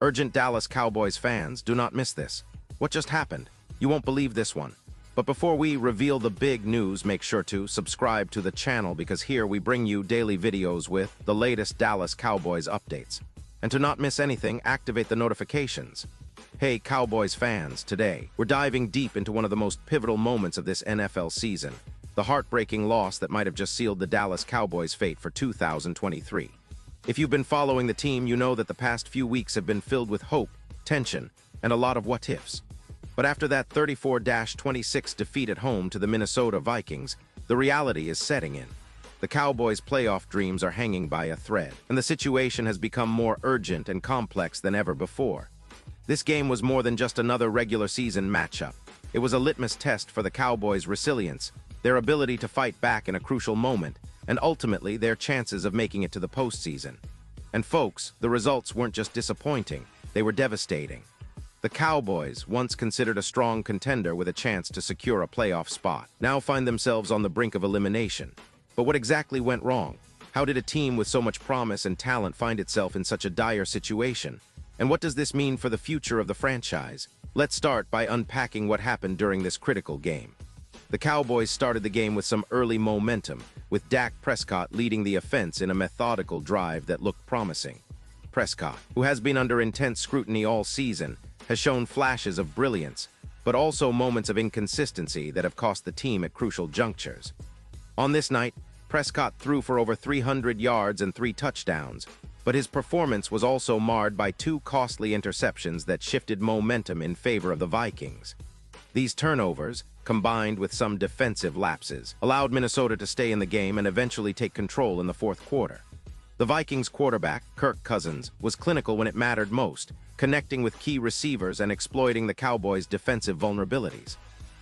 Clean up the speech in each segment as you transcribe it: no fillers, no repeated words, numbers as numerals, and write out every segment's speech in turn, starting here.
Urgent Dallas Cowboys fans, do not miss this. What just happened? You won't believe this one. But before we reveal the big news, make sure to subscribe to the channel because here we bring you daily videos with the latest Dallas Cowboys updates. And to not miss anything, activate the notifications. Hey Cowboys fans, today we're diving deep into one of the most pivotal moments of this NFL season, the heartbreaking loss that might have just sealed the Dallas Cowboys' fate for 2023. If you've been following the team, you know that the past few weeks have been filled with hope, tension, and a lot of what-ifs. But after that 34-26 defeat at home to the Minnesota Vikings, the reality is setting in. The Cowboys' playoff dreams are hanging by a thread, and the situation has become more urgent and complex than ever before. This game was more than just another regular season matchup. It was a litmus test for the Cowboys' resilience, their ability to fight back in a crucial moment, and ultimately their chances of making it to the postseason. And folks, the results weren't just disappointing, they were devastating. The Cowboys, once considered a strong contender with a chance to secure a playoff spot, now find themselves on the brink of elimination. But what exactly went wrong? How did a team with so much promise and talent find itself in such a dire situation? And what does this mean for the future of the franchise? Let's start by unpacking what happened during this critical game. The Cowboys started the game with some early momentum, with Dak Prescott leading the offense in a methodical drive that looked promising. Prescott, who has been under intense scrutiny all season, has shown flashes of brilliance, but also moments of inconsistency that have cost the team at crucial junctures. On this night, Prescott threw for over 300 yards and 3 touchdowns, but his performance was also marred by 2 costly interceptions that shifted momentum in favor of the Vikings. These turnovers, combined with some defensive lapses, allowed Minnesota to stay in the game and eventually take control in the fourth quarter. The Vikings quarterback, Kirk Cousins, was clinical when it mattered most, connecting with key receivers and exploiting the Cowboys' defensive vulnerabilities.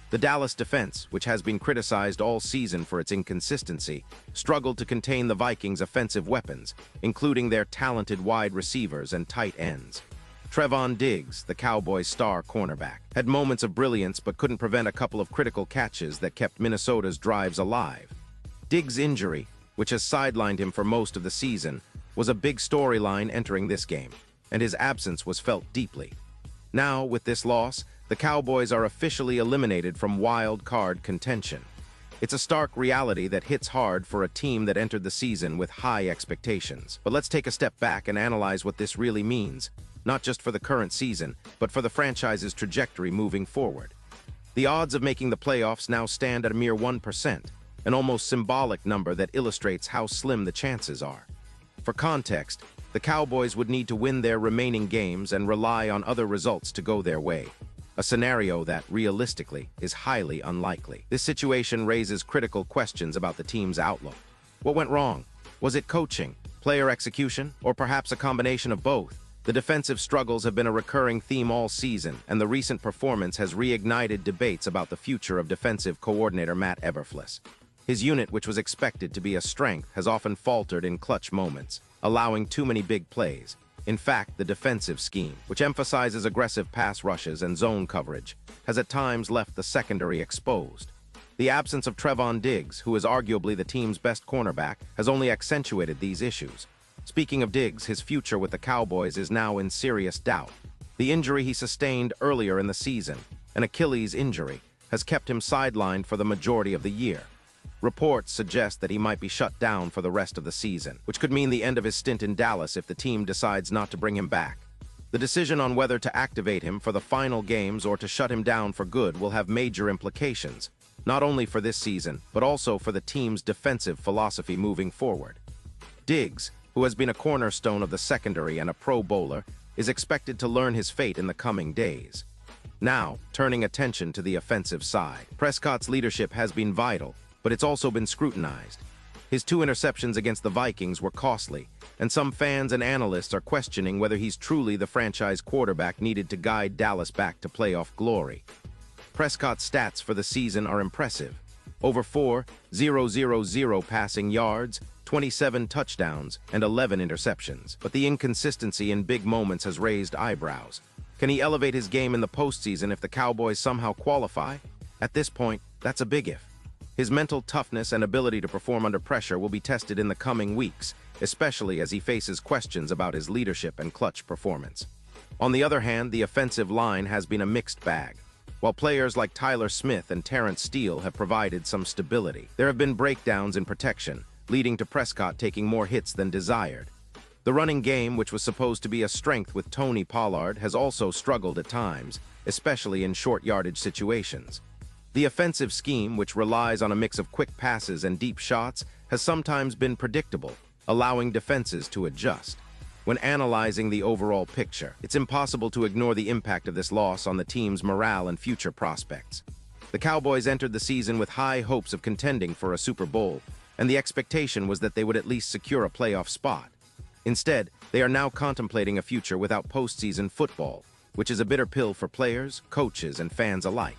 The Dallas defense, which has been criticized all season for its inconsistency, struggled to contain the Vikings' offensive weapons, including their talented wide receivers and tight ends. Trevon Diggs, the Cowboys' star cornerback, had moments of brilliance but couldn't prevent a couple of critical catches that kept Minnesota's drives alive. Diggs' injury, which has sidelined him for most of the season, was a big storyline entering this game, and his absence was felt deeply. Now, with this loss, the Cowboys are officially eliminated from wild card contention. It's a stark reality that hits hard for a team that entered the season with high expectations. But let's take a step back and analyze what this really means, not just for the current season, but for the franchise's trajectory moving forward. The odds of making the playoffs now stand at a mere 1%, an almost symbolic number that illustrates how slim the chances are. For context, the Cowboys would need to win their remaining games and rely on other results to go their way, a scenario that, realistically, is highly unlikely. This situation raises critical questions about the team's outlook. What went wrong? Was it coaching, player execution, or perhaps a combination of both? The defensive struggles have been a recurring theme all season, and the recent performance has reignited debates about the future of defensive coordinator Matt Eberflus. His unit, which was expected to be a strength, has often faltered in clutch moments, allowing too many big plays. In fact, the defensive scheme, which emphasizes aggressive pass rushes and zone coverage, has at times left the secondary exposed. The absence of Trevon Diggs, who is arguably the team's best cornerback, has only accentuated these issues. Speaking of Diggs, his future with the Cowboys is now in serious doubt. The injury he sustained earlier in the season, an Achilles injury, has kept him sidelined for the majority of the year. Reports suggest that he might be shut down for the rest of the season, which could mean the end of his stint in Dallas if the team decides not to bring him back. The decision on whether to activate him for the final games or to shut him down for good will have major implications, not only for this season, but also for the team's defensive philosophy moving forward. Diggs, who has been a cornerstone of the secondary and a Pro Bowler, is expected to learn his fate in the coming days. Now, turning attention to the offensive side, Prescott's leadership has been vital, but it's also been scrutinized. His 2 interceptions against the Vikings were costly, and some fans and analysts are questioning whether he's truly the franchise quarterback needed to guide Dallas back to playoff glory. Prescott's stats for the season are impressive. Over 4,000 passing yards, 27 touchdowns, and 11 interceptions. But the inconsistency in big moments has raised eyebrows. Can he elevate his game in the postseason if the Cowboys somehow qualify? At this point, that's a big if. His mental toughness and ability to perform under pressure will be tested in the coming weeks, especially as he faces questions about his leadership and clutch performance. On the other hand, the offensive line has been a mixed bag. While players like Tyler Smith and Terrence Steele have provided some stability, there have been breakdowns in protection, leading to Prescott taking more hits than desired. The running game, which was supposed to be a strength with Tony Pollard, has also struggled at times, especially in short yardage situations. The offensive scheme, which relies on a mix of quick passes and deep shots, has sometimes been predictable, allowing defenses to adjust. When analyzing the overall picture, it's impossible to ignore the impact of this loss on the team's morale and future prospects. The Cowboys entered the season with high hopes of contending for a Super Bowl, and the expectation was that they would at least secure a playoff spot. Instead, they are now contemplating a future without postseason football, which is a bitter pill for players, coaches, and fans alike.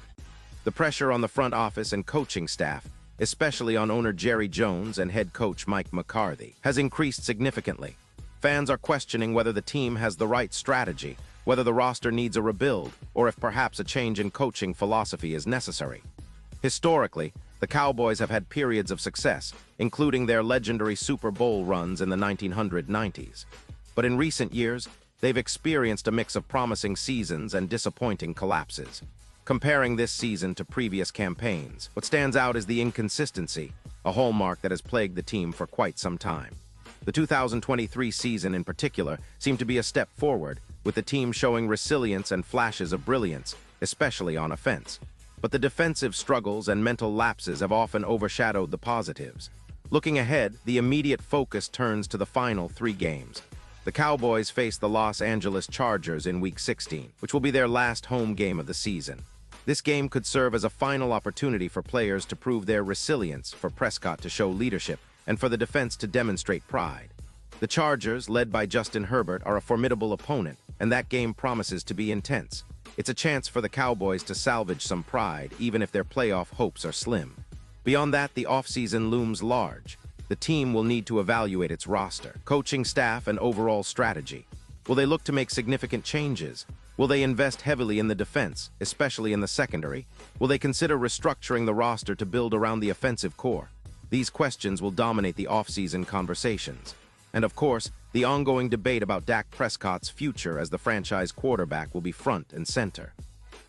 The pressure on the front office and coaching staff, especially on owner Jerry Jones and head coach Mike McCarthy, has increased significantly. Fans are questioning whether the team has the right strategy, whether the roster needs a rebuild, or if perhaps a change in coaching philosophy is necessary. Historically, the Cowboys have had periods of success, including their legendary Super Bowl runs in the 1990s. But in recent years, they've experienced a mix of promising seasons and disappointing collapses. Comparing this season to previous campaigns, what stands out is the inconsistency, a hallmark that has plagued the team for quite some time. The 2023 season in particular seemed to be a step forward, with the team showing resilience and flashes of brilliance, especially on offense. But the defensive struggles and mental lapses have often overshadowed the positives. Looking ahead, the immediate focus turns to the final 3 games. The Cowboys face the Los Angeles Chargers in Week 16, which will be their last home game of the season. This game could serve as a final opportunity for players to prove their resilience, for Prescott to show leadership, and for the defense to demonstrate pride. The Chargers, led by Justin Herbert, are a formidable opponent, and that game promises to be intense. It's a chance for the Cowboys to salvage some pride, even if their playoff hopes are slim. Beyond that, the offseason looms large. The team will need to evaluate its roster, coaching staff, and overall strategy. Will they look to make significant changes? Will they invest heavily in the defense, especially in the secondary? Will they consider restructuring the roster to build around the offensive core? These questions will dominate the offseason conversations. And of course, the ongoing debate about Dak Prescott's future as the franchise quarterback will be front and center.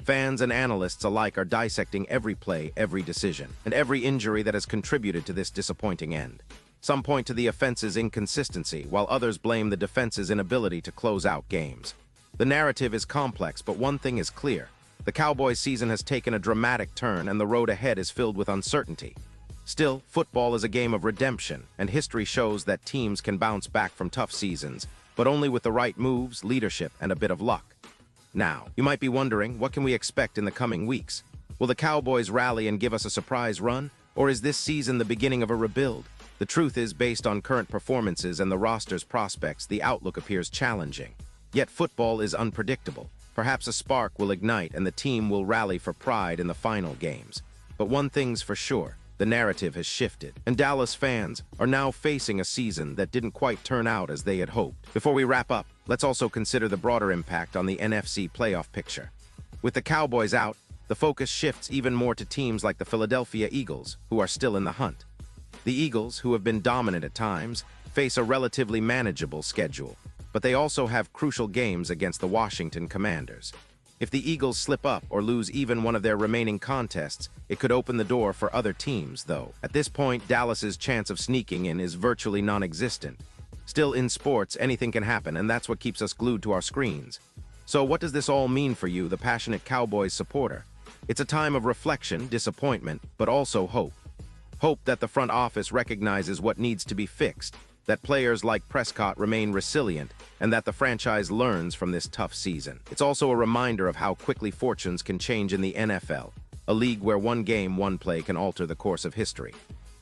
Fans and analysts alike are dissecting every play, every decision, and every injury that has contributed to this disappointing end. Some point to the offense's inconsistency, while others blame the defense's inability to close out games. The narrative is complex, but one thing is clear. The Cowboys' season has taken a dramatic turn, and the road ahead is filled with uncertainty. Still, football is a game of redemption, and history shows that teams can bounce back from tough seasons, but only with the right moves, leadership, and a bit of luck. Now, you might be wondering, what can we expect in the coming weeks? Will the Cowboys rally and give us a surprise run, or is this season the beginning of a rebuild? The truth is, based on current performances and the roster's prospects, the outlook appears challenging. Yet football is unpredictable. Perhaps a spark will ignite and the team will rally for pride in the final games. But one thing's for sure. The narrative has shifted, and Dallas fans are now facing a season that didn't quite turn out as they had hoped. Before we wrap up, let's also consider the broader impact on the NFC playoff picture. With the Cowboys out, the focus shifts even more to teams like the Philadelphia Eagles, who are still in the hunt. The Eagles, who have been dominant at times, face a relatively manageable schedule, but they also have crucial games against the Washington Commanders. If the Eagles slip up or lose even one of their remaining contests, it could open the door for other teams, though. At this point, Dallas's chance of sneaking in is virtually non-existent. Still, in sports, anything can happen, and that's what keeps us glued to our screens. So what does this all mean for you, the passionate Cowboys supporter? It's a time of reflection, disappointment, but also hope. Hope that the front office recognizes what needs to be fixed, that players like Prescott remain resilient, and that the franchise learns from this tough season. It's also a reminder of how quickly fortunes can change in the NFL, a league where one game, one play can alter the course of history.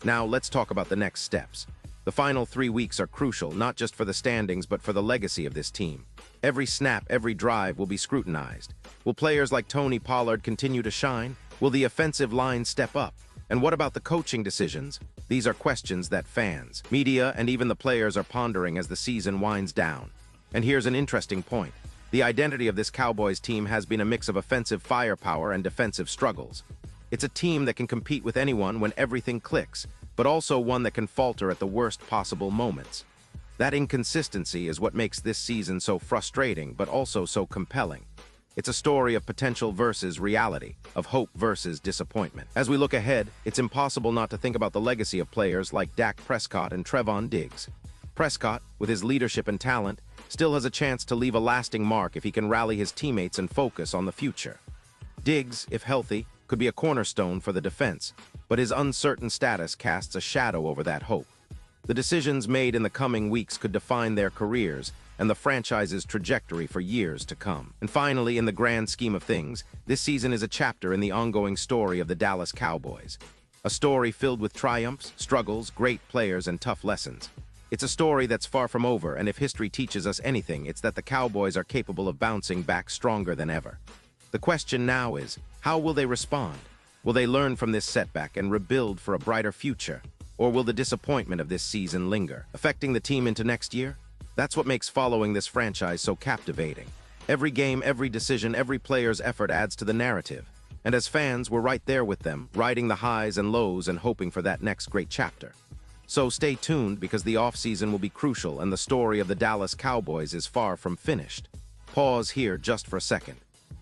Now, let's talk about the next steps. The final 3 weeks are crucial, not just for the standings, but for the legacy of this team. Every snap, every drive will be scrutinized. Will players like Tony Pollard continue to shine? Will the offensive line step up? And what about the coaching decisions? These are questions that fans, media, and even the players are pondering as the season winds down. And here's an interesting point. The identity of this Cowboys team has been a mix of offensive firepower and defensive struggles. It's a team that can compete with anyone when everything clicks, but also one that can falter at the worst possible moments. That inconsistency is what makes this season so frustrating, but also so compelling. It's a story of potential versus reality, of hope versus disappointment. As we look ahead, it's impossible not to think about the legacy of players like Dak Prescott and Trevon Diggs. Prescott, with his leadership and talent, still has a chance to leave a lasting mark if he can rally his teammates and focus on the future. Diggs, if healthy, could be a cornerstone for the defense, but his uncertain status casts a shadow over that hope. The decisions made in the coming weeks could define their careers and the franchise's trajectory for years to come. And finally, in the grand scheme of things, this season is a chapter in the ongoing story of the Dallas Cowboys. A story filled with triumphs, struggles, great players, and tough lessons. It's a story that's far from over, and if history teaches us anything, it's that the Cowboys are capable of bouncing back stronger than ever. The question now is, how will they respond? Will they learn from this setback and rebuild for a brighter future? Or will the disappointment of this season linger, affecting the team into next year? That's what makes following this franchise so captivating. Every game, every decision, every player's effort adds to the narrative. And as fans, we're right there with them, riding the highs and lows and hoping for that next great chapter. So stay tuned, because the offseason will be crucial and the story of the Dallas Cowboys is far from finished. Pause here just for a second.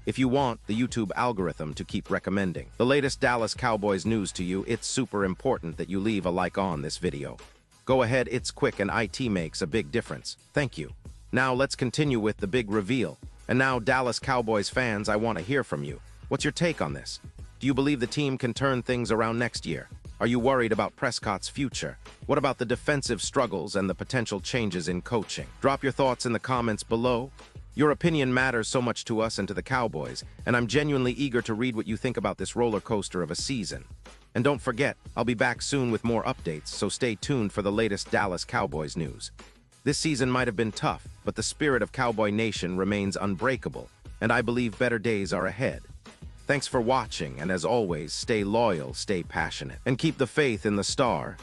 If you want the YouTube algorithm to keep recommending the latest Dallas Cowboys news to you, it's super important that you leave a like on this video. Go ahead, it's quick and IT makes a big difference. Thank you. Now let's continue with the big reveal. And now, Dallas Cowboys fans, I want to hear from you. What's your take on this? Do you believe the team can turn things around next year? Are you worried about Prescott's future? What about the defensive struggles and the potential changes in coaching? Drop your thoughts in the comments below. Your opinion matters so much to us and to the Cowboys, and I'm genuinely eager to read what you think about this roller coaster of a season. And don't forget, I'll be back soon with more updates, so stay tuned for the latest Dallas Cowboys news. This season might have been tough, but the spirit of Cowboy Nation remains unbreakable, and I believe better days are ahead. Thanks for watching, and as always, stay loyal, stay passionate, and keep the faith in the star.